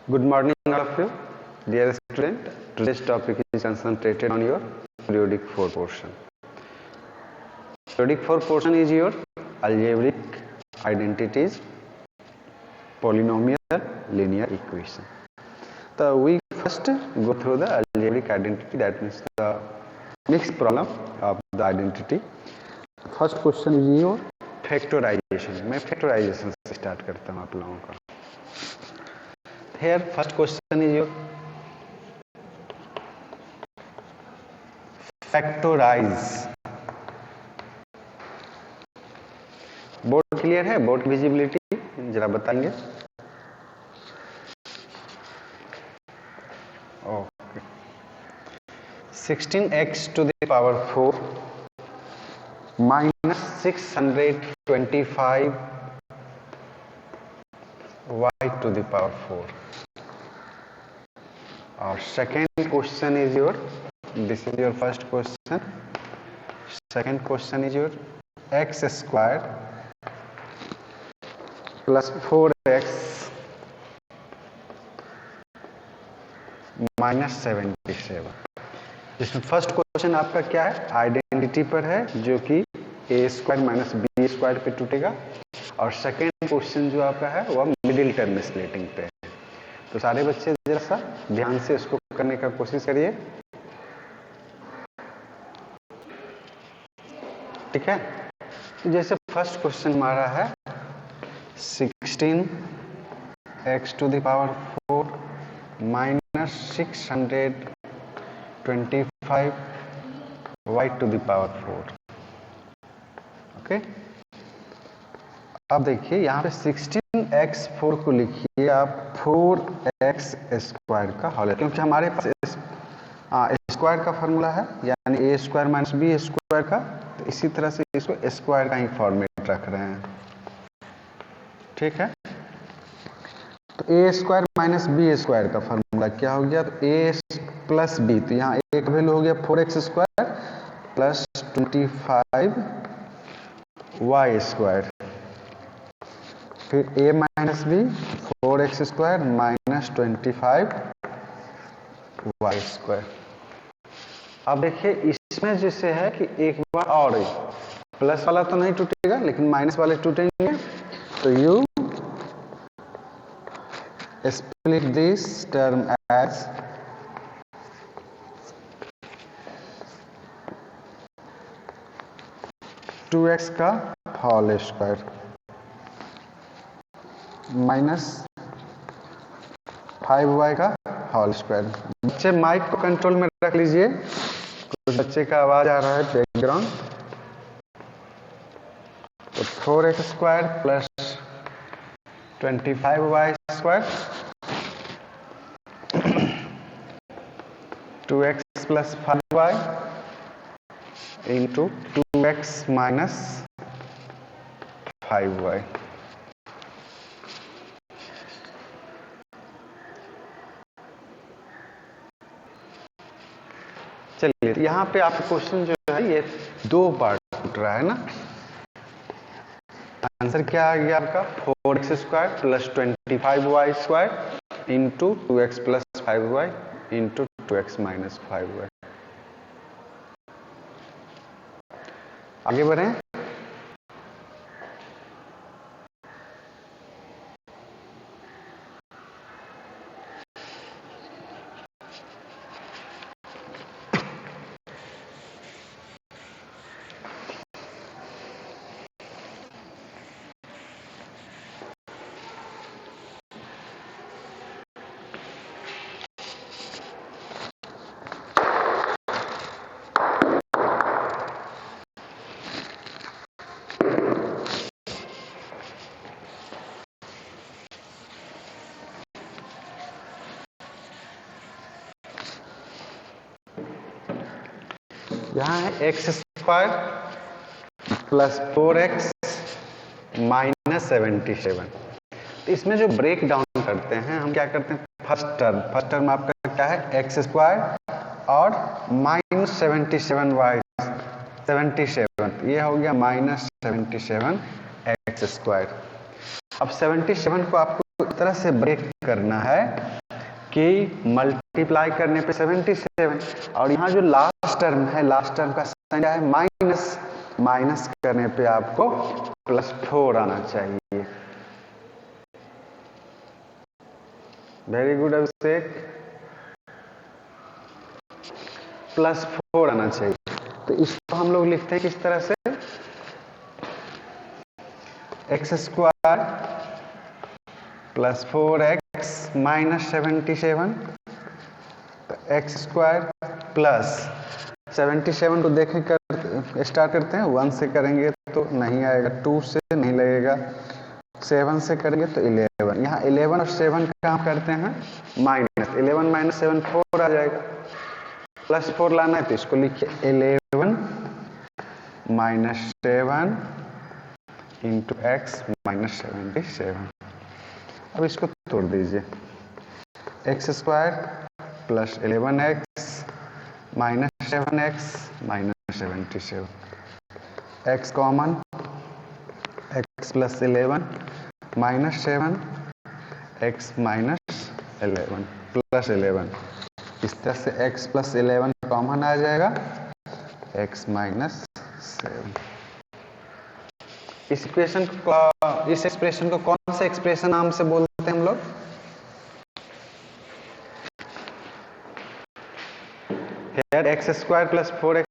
Good morning, all of you. Dear student, today's topic is concentrated on your periodic 4 portion. Periodic 4 portion is your algebraic identities, polynomial, linear equation. So we first go through the algebraic identity, that means the mixed problem of the identity. First question is your factorization. मैं factorization से start करता हूँ आप लोगों का. Here first question is your factorize. Board clear है? Board visibility जरा बताएंगे. Okay. 16x to the power 4 minus 625 y to the power 4. और second question is your, this is your first question. Second question is your x square plus 4x minus 77. जिसमें first question आपका क्या है? Identity पर है, जो कि ए square minus B square पे टूटेगा. और सेकेंड क्वेश्चन जो आपका है वह मिडिल टर्म स्प्लिटिंग पे है. तो सारे बच्चे जरा सा ध्यान से इसको करने का कोशिश करिए. ठीक है. जैसे फर्स्ट क्वेश्चन हमारा है 16x to the power 4 minus 625 y to the power 4. Okay. अब देखिए यहाँ पे 16x4 को लिखिए आप 4x स्क्वायर का होल, क्योंकि हमारे पास स्क्वायर का फॉर्मूला है, यानी ए स्क्वायर माइनस बी स्क्वायर का. तो इसी तरह से इसको स्क्वायर का ही फॉर्मेट रख रहे हैं. ठीक है. तो A square minus B square का फॉर्मूला क्या हो गया? तो ए प्लस बी, तो यहाँ एक वैल्यू हो गया 4x square plus 25 Y square. फिर a minus B 4x square minus 25 Y square. अब देखिए इसमें जैसे है कि एक बार और प्लस वाला तो नहीं टूटेगा, लेकिन माइनस वाले टूटेंगे. तो you split this term as 2x का होल स्क्वायर माइनस 5y का होल स्क्वायर. बच्चे माइक को कंट्रोल में रख लीजिए, कुछ बच्चे का आवाज आ रहा है बैकग्राउंड. तो 4x square plus 25y square 2x plus 5y into 2x minus 5y. चलिए यहाँ पे आपका क्वेश्चन जो है ये दो पार्ट टूट रहा है ना. आंसर क्या आ गया आपका? 4x square plus 25y square into 2x plus 5y into 2x minus 5y. आगे बढ़ें. यहाँ है x square plus 4x minus 77. तो इसमें जो ब्रेक डाउन करते हैं हम क्या करते हैं? फर्स्ट टर्म आपका क्या है? एक्स स्क्वायर और माइनस 77y 77, ये हो गया माइनस 77 एक्स स्क्वायर. अब 77 को आपको तरह से ब्रेक करना है कि मल्टीप्लाई करने पे 77 और यहाँ जो लास्ट टर्म है, लास्ट टर्म का साइन क्या है, माइनस, माइनस करने पे आपको +4 आना चाहिए। वेरी गुड अभिषेक, +4 आना चाहिए। तो इसको हम लोग लिखते हैं किस तरह से, x² + 4x - 77, तो x² + 77 को देखें कर स्टार्ट करते हैं, 1 से करेंगे तो नहीं आएगा, 2 से नहीं लगेगा, 7 से करेंगे तो 11, यहाँ 11 और 7 का काम करते हैं माइनस, 11 - 7 4 आ जाएगा, +4 लाना है तो इसको लिखिए 11 - 7 × x - 77। अब इसको तोड़ दीजिए, x² + 11x - 7x - 77, x common, x + 11 - 7 x - 11 + 11, इस तरह से x + 11 कॉमन आ जाएगा, x - 7। इस एक्सप्रेशन को कौन से एक्सप्रेशन नाम से बोलते हैं हम लोग, x² + 4x,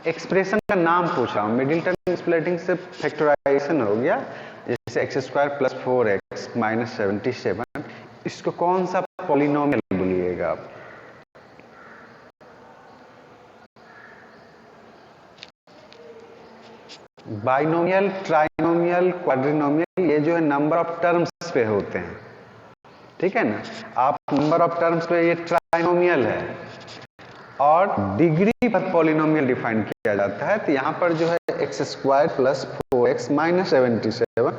एक्सप्रेशन का नाम पूछा हूं, मिडिल टर्म स्प्लिटिंग से फैक्टराइजेशन हो गया, जैसे x² + 4x - 77, इसको कौन सा पॉलिनोमियल बोलिएगा आप, बाइनोमियल, ट्राइनोमियल, क्वाड्रिनोमियल, ये जो है नंबर ऑफ टर्म्स पे होते हैं, ठीक है ना। आप नंबर ऑफ टर्म्स पे, ये ट्राइनोमियल है और डिग्री पर पॉलिनोमियल डिफाइन किया जाता है, तो यहाँ पर जो है x² + 4x - 77,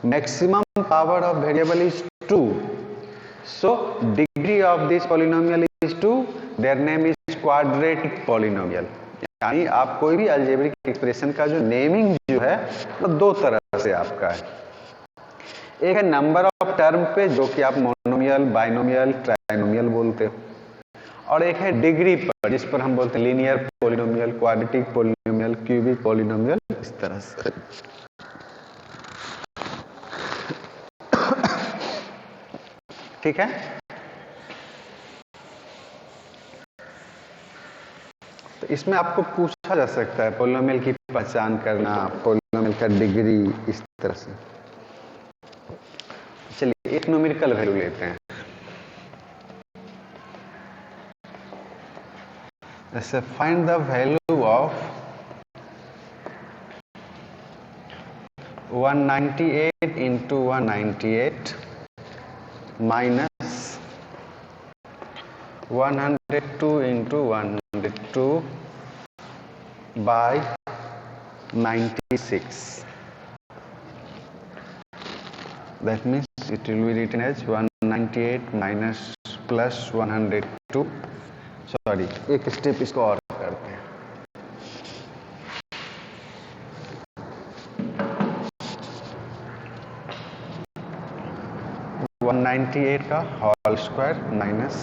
maximum power of variable is 2, so degree of this polynomial is 2, their name is quadratic polynomial. यानी आप कोई भी अलजेब्रिक एक्सप्रेशन का जो नेमिंग जो है वो दो तरह से आपका है, एक है नंबर ऑफ टर्म पे जो कि आप मोनोमियल, बाइनोमियल, ट्राइनोमियल बोलते हो, और एक है डिग्री पर जिस पर हम बोलते हैं linear polynomial, quadratic polynomial, cubic polynomial, इस तरह से। ठीक है, तो इसमें आपको पूछा जा सकता है पॉलिनोमियल की पहचान करना, पॉलिनोमियल का डिग्री, इस तरह से। चलिए एक न्यूमेरिकल वैल्यू लेते हैं, जैसे find the value of 198 × 198 minus 102 × 102 by 96. That means it will be written as 198 minus plus 102. Sorry, एक स्टेप इसको और करते हैं। वन 198 का होल स्क्वायर माइनस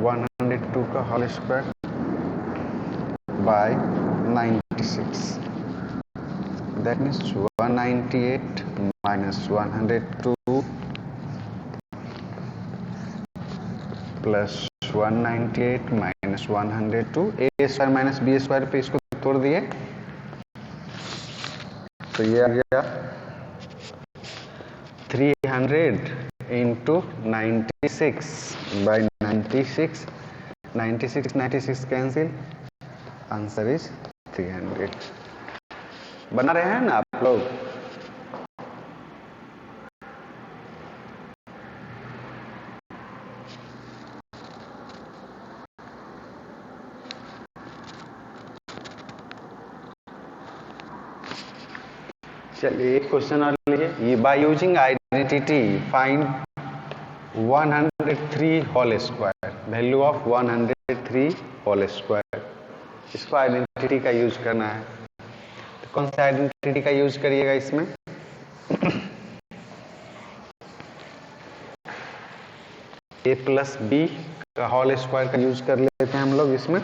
102 का whole square by 96. That means 198 minus 102 plus 198 minus 102, a square minus B square पे इसको तोड़ दिए तो ये आ गया 300 into 96 by 96. 96 cancel, answer is 300. बना रहे हैं ना आप लोग? चलिए एक क्वेश्चन और लीजिए, by using identity find 103 whole square, value of 103 whole square. इसको आइडेंटिटी का यूज करना है, तो कौन सा आइडेंटिटी का यूज करिएगा इसमें? ए प्लस बी का होल स्क्वायर का यूज कर लेते हैं हम लोग इसमें,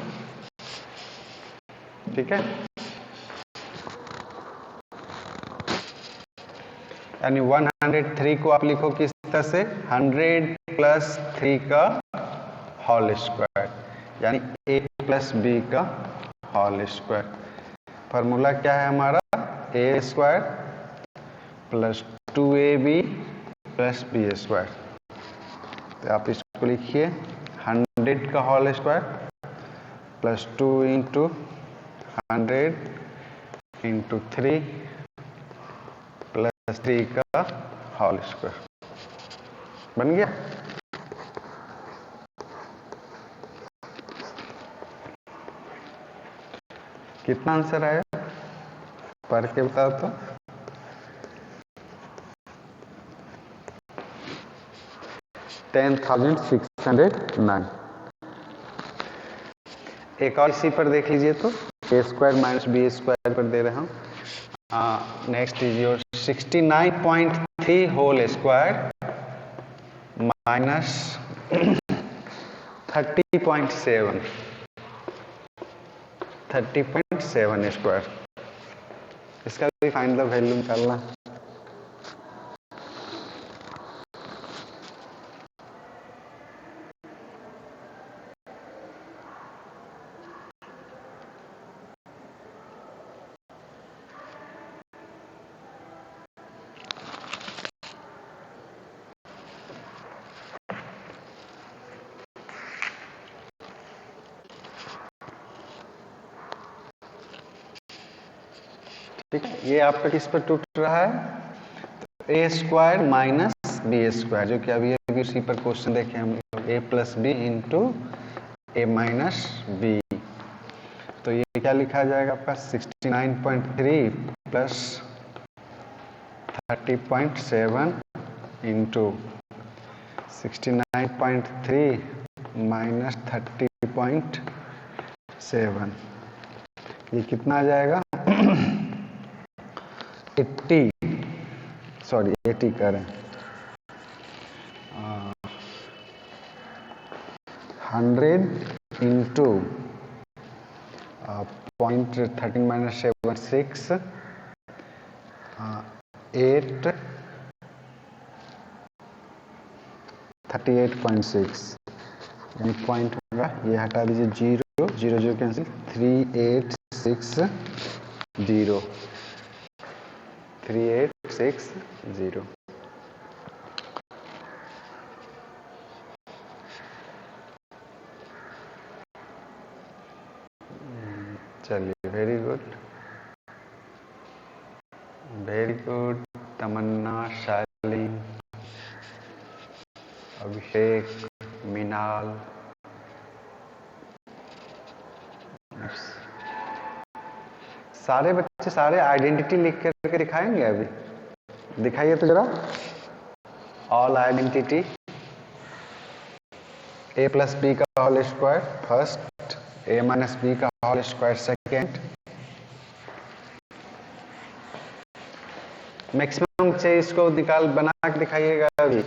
ठीक है। यानी 103 को आप लिखो किस तरह से, 100 प्लस 3 का होल स्क्वायर, यानी ए प्लस बी का होल स्क्वायर। फॉर्मूला क्या है हमारा, a square plus 2ab plus b square. तो आप इसको लिखिए 100 का whole square plus 2 into 100 into 3 plus 3 का होल स्क्वायर। बन गया। कितना आंसर आया, पढ़ के बताओ तो। $10,609। एक और इसी पर देख लीजिए तो, A square minus B square पर दे रहा हूँ। Next is your 69.3 whole square minus 30.7 square. इसका भी फाइंड द वैल्यू निकालना। ठीक है, ये आपका किस पर टूट रहा है, तो A square minus B square, जो कि अभी अभी उसी पर क्वेश्चन देखे हम लोग, ए plus B into A minus B. तो ये क्या लिखा जाएगा आपका, 69.3 प्लस 30.7 इंटू 69.3 माइनस 30.7, ये कितना आ जाएगा 80 करें 100 इंटू 0.13 माइनस 76 8 38.6, यानी पॉइंट होगा, ये हटा दीजिए 0 0 0 कैंसिल, 3860। चलिए, वेरी गुड। तमन्ना, शालीन, अभिषेक, मिनाल, सारे बच्चे सारे आइडेंटिटी लिख करके दिखाएंगे। अभी दिखाइए तो जरा, ऑल आइडेंटिटी, ए प्लस बी का होल स्क्वायर फर्स्ट, ए माइनस बी का होल स्क्वायर सेकेंड। मैक्सिमम से इसको निकाल बना के दिखाइएगा। अभी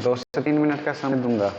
2 से 3 मिनट का समय दूंगा।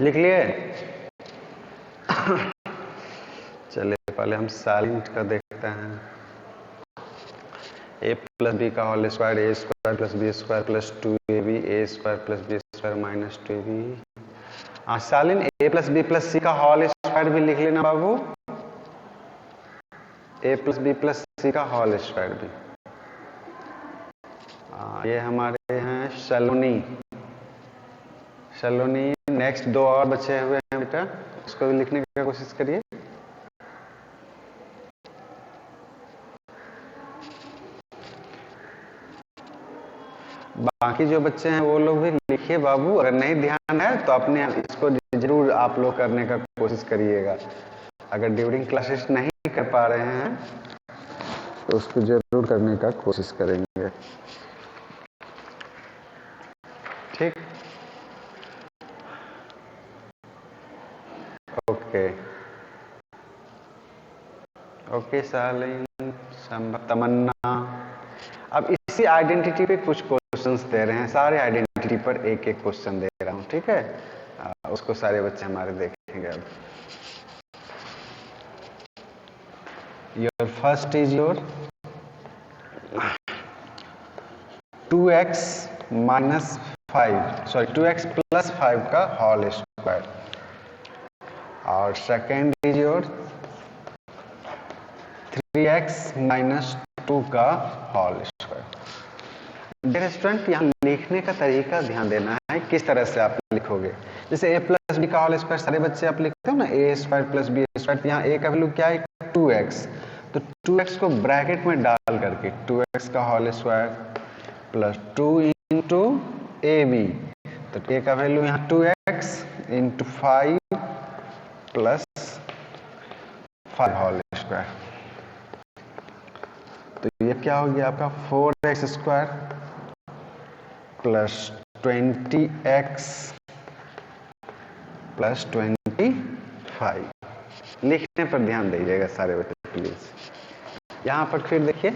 लिख लिए? चलिए पहले हम साइन का देखते हैं। ए प्लस बी का whole square, a square plus b square plus 2ab, a square plus b square minus 2ab। हाँ सालिन a plus b plus c का होल स्क्वायर भी लिख लेना बाबू, a plus b plus c का whole square भी। ये हमारे हैं सलोनी। सलोनी नेक्स्ट दो और बचे हुए हैं बेटा, उसको भी लिखने की कोशिश करिए। बाकी जो बच्चे हैं वो लोग भी लिखिए बाबू, अगर नहीं ध्यान है तो अपने इसको जरूर आप लोग करने का कोशिश करिएगा। अगर ड्यूरिंग क्लासेस नहीं कर पा रहे हैं तो उसको जरूर करने का कोशिश करेंगे, ठीक। ओके ओके सालिन, तमन्ना। अब इसी आइडेंटिटी पे कुछ क्वेश्चंस दे रहे हैं, सारे आइडेंटिटी पर एक एक क्वेश्चन दे रहा हूं, ठीक है। उसको सारे बच्चे हमारे देखेंगे। अब your first is your 2x minus 5 sorry 2x plus 5 का होल स्क्वायर, और second is your 3x minus 2 का होल स्क्वायर। डियर स्टूडेंट, यहाँ लिखने का तरीका ध्यान देना है, किस तरह से आप लिखोगे। जैसे a प्लस बी का होल स्क्वायर सारे बच्चे आप लिखते हो ना, ए स्क्वायर प्लस बी स्क्वायर। यहाँ a का वैल्यू क्या है 2x, तो 2x को ब्रैकेट में डाल करके 2x का whole square plus 2 into A B, तो a का वैल्यू यहाँ 2x into 5 plus 5 whole square. तो ये क्या हो गया आपका 4x square plus 20x plus 25। लिखने पर ध्यान दीजिएगा सारे बच्चे प्लीज। यहाँ पर फिर देखिए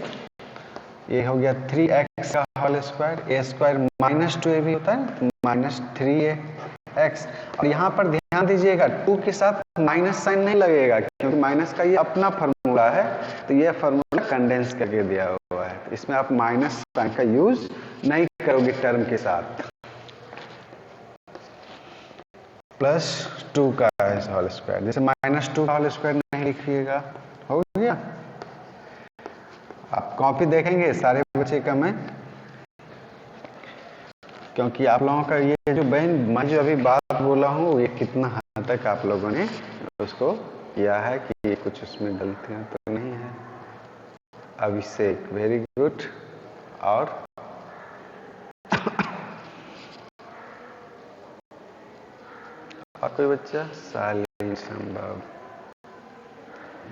ये हो गया 3x का whole square, a square minus 2ab होता है माइनस 3x। और यहाँ पर ध्यान दीजिएगा 2 के साथ माइनस साइन नहीं लगेगा, क्योंकि माइनस का ये अपना फॉर्मूला है, तो ये फॉर्मूला कंडेंस करके दिया हुआ है, इसमें आप माइनस साइन का यूज नहीं करोगे टर्म के साथ। प्लस 2 का होल स्क्वायर, जैसे माइनस 2 का होल स्क्वायर नहीं लिखिएगा, हो गया। आप कॉपी देखेंगे सारे बच्चे का मैं, क्योंकि आप लोगों का ये जो मैं जो अभी बात बोला हूँ ये कितना हद तक आप लोगों ने उसको किया है कि ये कुछ उसमें गलतियां तो नहीं है। अभिषेक वेरी गुड। और कोई बच्चा? सालिन संभव,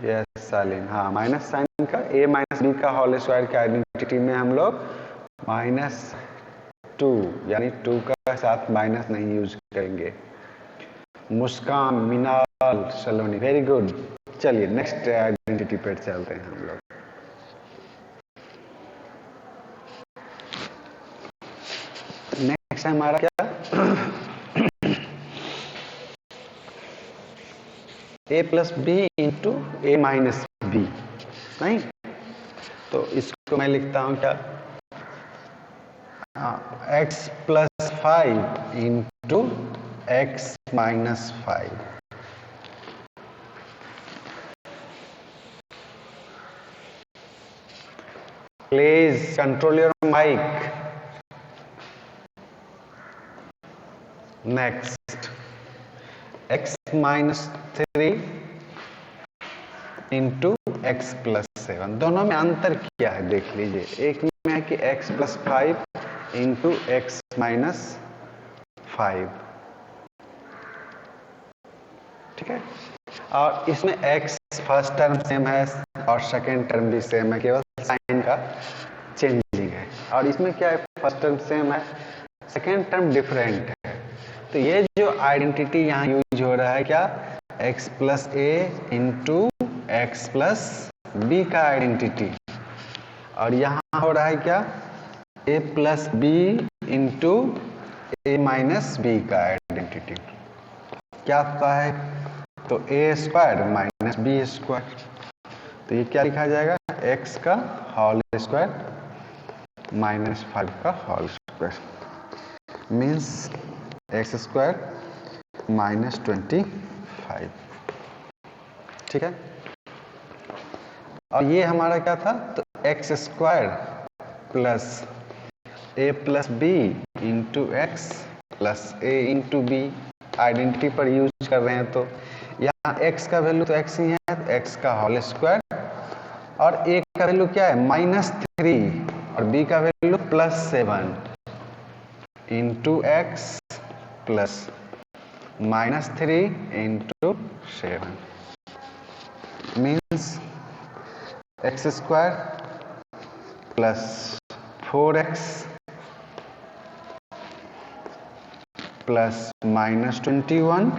यस सालिन। हाँ माइनस साइन का a माइनस बी का होल स्क्वायर की आइडेंटिटी में हम लोग -2 यानी 2 का साथ माइनस नहीं यूज करेंगे। मुस्कान, मिनाल, सलोनी वेरी गुड। चलिए नेक्स्ट आइडेंटिटी पर चलते हैं हम लोग। नेक्स्ट है हमारा क्या a plus B into A minus B, नहीं? तो इसको मैं लिखता हूं क्या x plus 5 into x minus 5। Please control your mic. Next x minus 3 into x plus 7। दोनों में अंतर क्या है देख लीजिए। एक में है कि x plus 5 into x minus 5, ठीक है। और इसमें x फर्स्ट टर्म सेम है और सेकेंड टर्म भी सेम है, केवल साइन का चेंजिंग है। और इसमें क्या है, फर्स्ट टर्म सेम है, सेकेंड टर्म डिफरेंट है। तो ये जो आइडेंटिटी यहाँ यूज हो रहा है क्या, x प्लस ए इंटू एक्स प्लस बी का आइडेंटिटी, और यहाँ हो रहा है क्या a plus B into A minus B का आइडेंटिटी। क्या आता है तो a square minus B square. तो ये क्या लिखा जाएगा, x का होल स्क्वायर माइनस 5 का whole square means x square minus 25। ठीक है, और ये हमारा क्या था, तो x square plus a plus B into x plus A into b identity पर यूज कर रहे हैं। तो यहाँ x का वैल्यू तो x ही है, तो x का होल स्क्वायर और a का वैल्यू क्या है -3 और b का value +7 into x plus -3 into 7 means x square plus 4x plus -21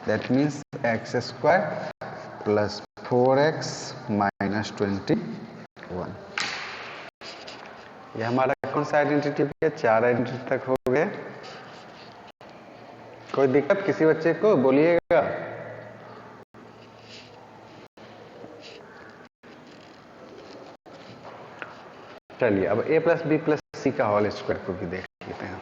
that means x square plus 4x minus 21। ये हमारा कौन सा आइडेंटिटी है, 4 आइडेंटिटी तक हो गए। कोई दिक्कत किसी बच्चे को बोलिएगा। चलिए अब a plus b plus c का होल स्क्वायर को भी देख लेते हैं।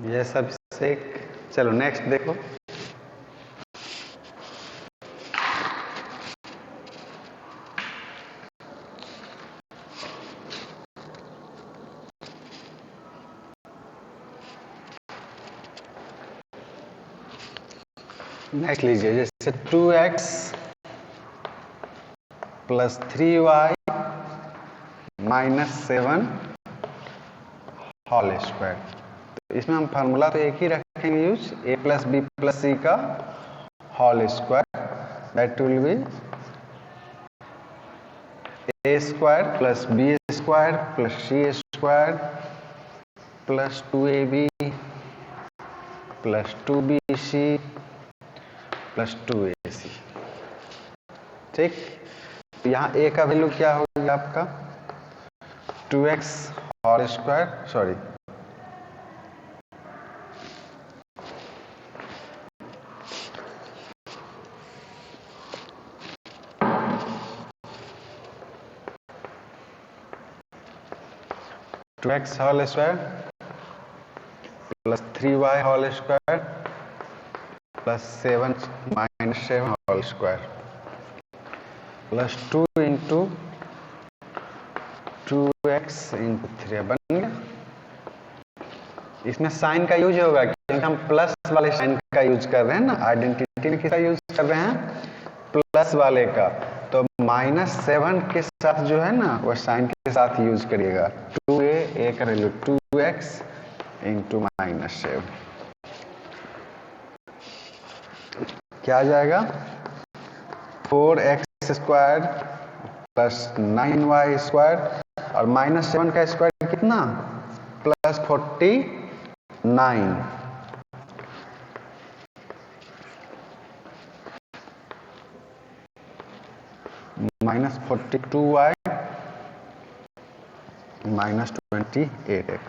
ये सब से चलो नेक्स्ट देखो। नेक्स्ट लीजिए, जैसे 2x plus 3y minus 7 whole square. तो इसमें हम फार्मूला तो एक ही रखेंगे use, a plus b plus c का whole square that will be a square plus b square plus c square plus 2ab plus 2bc plus 2ac। ठीक, यहाँ a का वैल्यू क्या होगा आपका 2x whole square, sorry 2x whole square plus 3y whole square plus 7 minus 7 whole square plus 2 into 2x into 3 बन गया। इसमें sign का यूज होगा क्योंकि हम प्लस वाले साइन का यूज कर रहे हैं ना, आइडेंटिटी किसका यूज कर रहे हैं, प्लस वाले का। तो -7 के साथ जो है ना वो साइन के साथ यूज करिएगा। 2a का वैल्यू 2x इंटू -7 क्या आ जाएगा 4x square plus 9y square और -7 का स्क्वायर कितना plus 49 minus 42y minus 28x।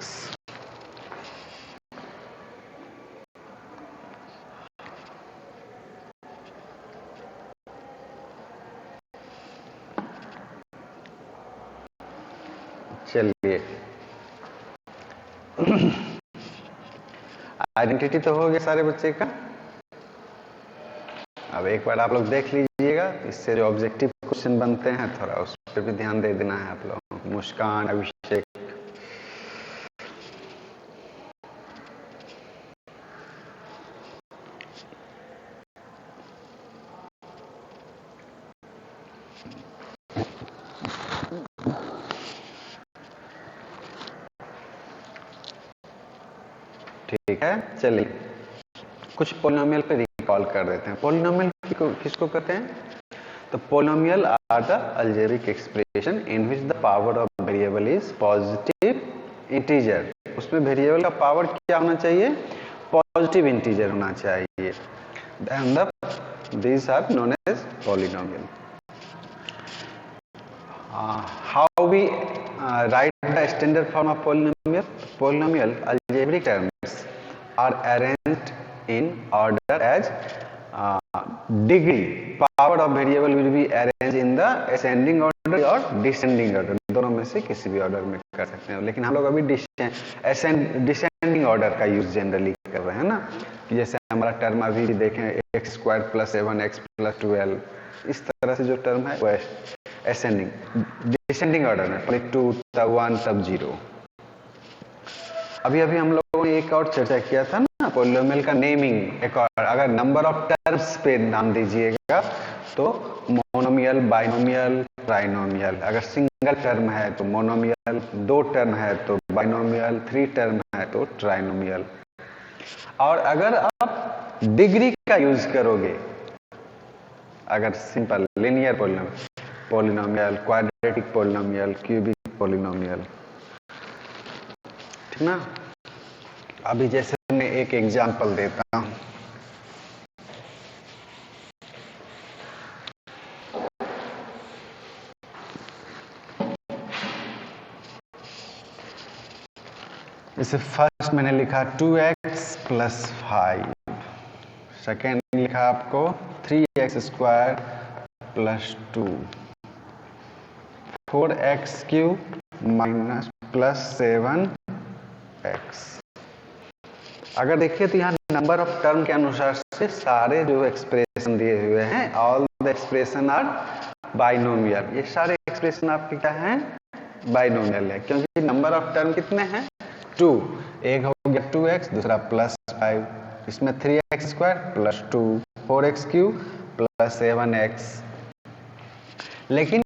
चलिए आइडेंटिटी तो हो गया सारे बच्चे का। अब एक बार आप लोग देख लीजिएगा, इससे जो ऑब्जेक्टिव क्वेश्चन बनते हैं थोड़ा उस पर भी ध्यान दे देना है आप लोग। मुस्कान, अभिषेक, ठीक है, चलिए कुछ पोलिनोमियल पे रिकॉल कर देते हैं। पोलिनोमियल किसको कहते हैं? तो polynomial are the algebraic expression in which the power of variable is positive integer. उसमें वेरिएबल का पावर क्या होना चाहिए? पॉजिटिव इंटीजर होना चाहिए। And these are known as polynomial. How we write the standard form of polynomial? Polynomial algebraic terms are arranged in order as degree. Power of variable will be arranged in the ascending order or descending order. दोनों में से किसी भी order में कर सकते हैं, लेकिन हम लोग अभी डिसेंडिंग ऑर्डर का यूज जनरली कर रहे हैं ना, कि जैसे हमारा टर्म अभी देखें x square plus 7x plus 12, इस तरह से जो टर्म है वो असेंडिंग डिसेंडिंग ऑर्डर में, पहले 2 तब 1 तब 0। अभी हम लोगों ने एक और चर्चा किया था ना पोलिनोमियल का नेमिंग। एक और, अगर नंबर ऑफ टर्म्स पे नाम दीजिएगा तो मोनोमियल, बाइनोमियल, ट्राइनोमियल। अगर सिंगल टर्म है तो मोनोमियल, 2 टर्म है तो बाइनोमियल, 3 टर्म है तो ट्राइनोमियल। और अगर आप डिग्री का यूज करोगे, अगर simple linear polynomial, quadratic polynomial, cubic polynomial, ठीक ना। अभी जैसे मैं एक एग्जांपल देता हूं। जैसे फर्स्ट मैंने लिखा 2x प्लस 5, सेकेंड लिखा आपको 3x square plus 2, 4x cube minus plus 7x। अगर देखिए तो यहाँ नंबर ऑफ टर्म के अनुसार से सारे जो एक्सप्रेशन दिए हुए हैं, all the expression are binomial. ये सारे एक्सप्रेशन आपके क्या हैं? बाइनोमियल है, क्योंकि नंबर ऑफ टर्म कितने हैं? 2। एक हो गया 2x, दूसरा प्लस 5, इसमें 3x square plus 2, 4x cube plus 7x। लेकिन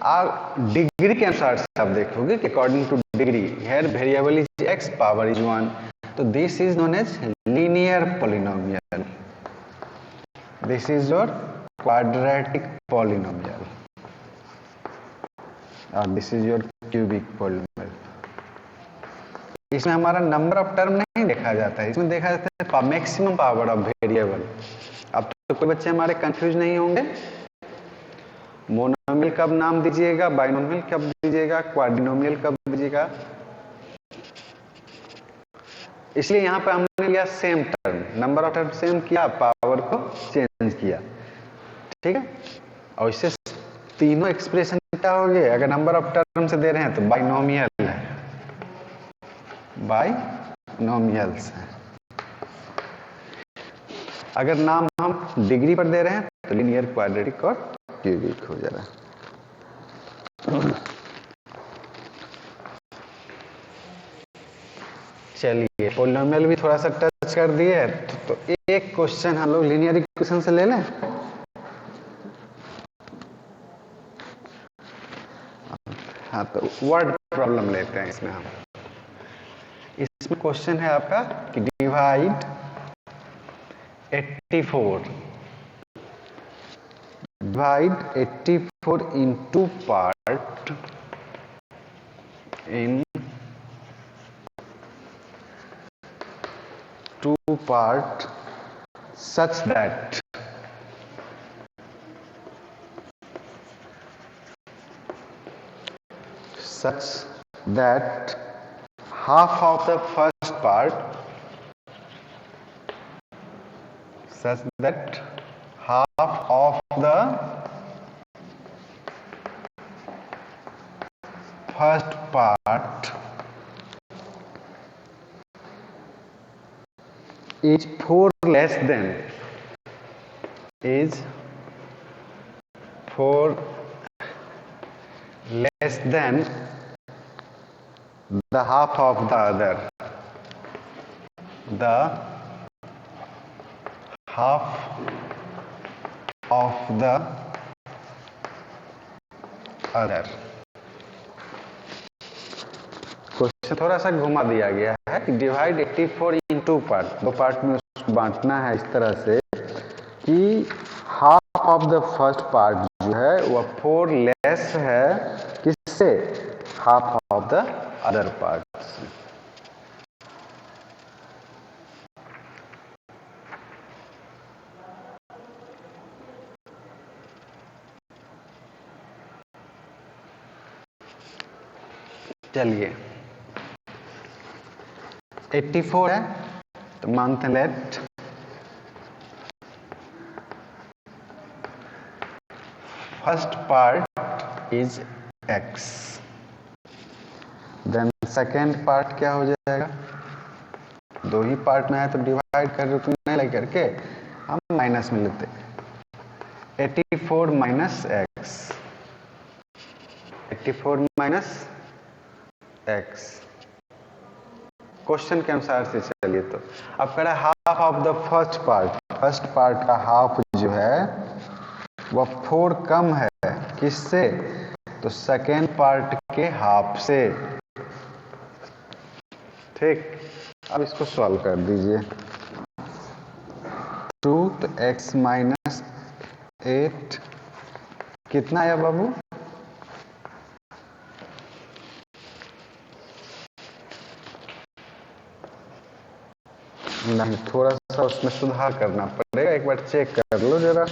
आप डिग्री के अनुसार से आप देखोगे कि according to degree, here variable is x, power is 1, तो this is known as linear polynomial, this is your quadratic polynomial, और this is your cubic polynomial. इसमें हमारा नंबर ऑफ टर्म नहीं देखा जाता है, इसमें देखा जाता है मैक्सिमम पावर ऑफ वेरिएबल। अब तो कोई बच्चे हमारे कंफ्यूज नहीं होंगे, मोनोमियल कब नाम दीजिएगा, बाइनोमियल कब दीजिएगा, क्वाड्रिनोमियल कब दीजिएगा। इसलिए यहां पर हमने लिया same term, number of term same किया, पावर को चेंज किया, ठीक है। और इससे तीनों एक्सप्रेशन क्या हो गए? अगर नंबर ऑफ टर्म से दे रहे हैं तो बाइनोमियल है, बाइनोमियल्स है। अगर नाम हम डिग्री पर दे रहे हैं तो लीनियर, क्वाड्रेटिक और क्यूबिक हो जा रहा है। चलिए पोलिनोमियल भी थोड़ा सा टच कर दिए, तो एक क्वेश्चन हम लोग लीनियर इक्वेशन से ले लें। हाँ, तो वर्ड प्रॉब्लम लेते हैं इसमें हम। इसमें क्वेश्चन है आपका कि divide 84 into part in 2 part such that half of the first part, such that half of the first part is 4 less than the half of the other, the half of the other। Question थोड़ा सा घुमा दिया गया है कि divide 84 in two part, दो part में उसको बांटना है इस तरह से कि half of the first part जो है वह 4 लेस है किससे, half of the other part से। चलिए 84 है तो मानते हैं let first part is x, then second part क्या हो जाएगा, दो ही पार्ट में है तो डिवाइड कर रूप में नहीं लग करके हम माइनस में लेते, 84 minus x, 84 minus x question के अनुसार से चलिए। तो अब कह रहा है half of the first part, first part का हाफ जो है वह 4 कम है किससे, तो सेकेंड पार्ट के हाफ से। ठीक, अब इसको सॉल्व कर दीजिए। 2 तो x माइनस 8 कितना आया बाबू, नहीं थोड़ा सा उसमें सुधार करना पड़ेगा, एक बार चेक कर लो जरा,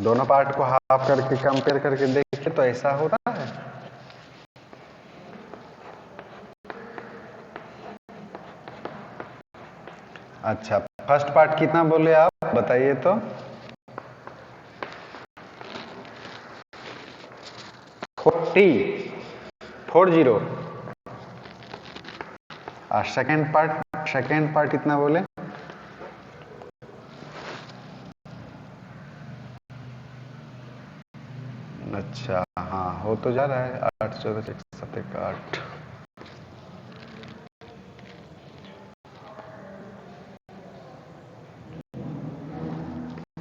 दोनों पार्ट को हाफ करके कंपेयर करके देखिए तो ऐसा हो रहा है। अच्छा फर्स्ट पार्ट कितना बोले आप बताइए तो, 40 और सेकेंड पार्ट कितना बोले, अच्छा हाँ हो तो जा रहा है 8 14 1 7 1 8,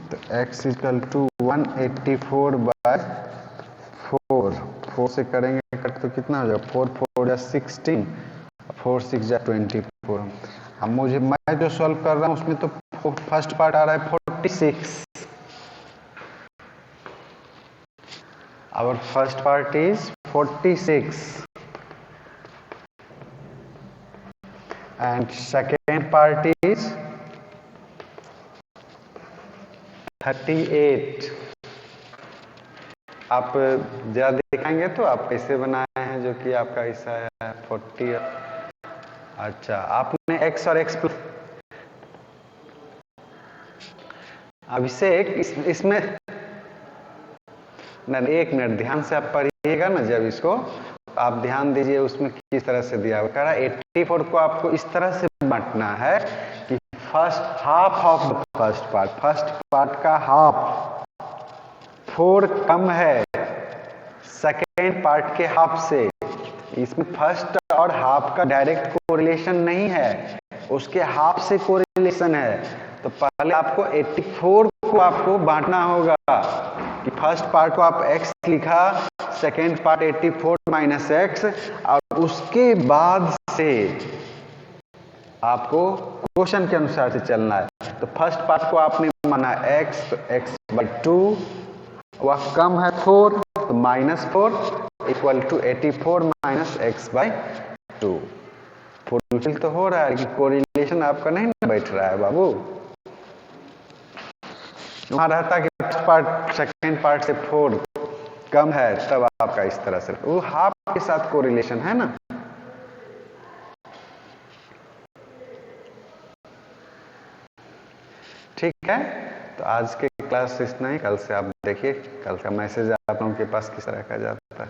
तो x इक्वल टू 184 बाय 4 से करेंगे कट तो कितना हो जाएगा, 4 4 या 16, 4 6 या 24। हम मैं जो सॉल्व कर रहा हूँ उसमें तो फर्स्ट पार्ट आ रहा है 46, our first part is 46 and second part is 38। आप जरा दिखाएंगे तो आप कैसे बनाए हैं जो कि आपका हिस्सा है 40। अच्छा आपने x और x प्लस, अभिषेक इसमें नहीं, एक मिनट ध्यान से आप पढ़िएगा ना, जब इसको आप ध्यान दीजिए उसमें किस तरह से दिया हुआ, कह रहा 84 को आपको इस तरह से बांटना है कि first half of the first part का हाफ 4 कम है सेकेंड पार्ट के हाफ से। इसमें फर्स्ट और हाफ का डायरेक्ट कोरिलेशन नहीं है, उसके हाफ से कोरिलेशन है। तो पहले आपको 84 को आपको बांटना होगा कि फर्स्ट पार्ट को आप x लिखा, सेकेंड पार्ट 84 माइनस एक्स, और उसके बाद से आपको क्वेश्चन के अनुसार से चलना है। तो फर्स्ट पार्ट को आपने माना x, तो x बाई 2, वह कम है 4 तो minus 4 equal to 84 minus X by 2। Fulfil तो हो रहा है लेकिन कोरिलेशन आपका नहीं बैठ रहा है बाबू। वहां रहता कि फर्स्ट पार्ट सेकेंड पार्ट से 4 कम है तब आपका इस तरह से वो हाफ के साथ कोरिलेशन है ना। ठीक है, तो आज के क्लास इतना ही, कल से आप देखिए कल का मैसेज आप लोगों के पास किस तरह का जाता है।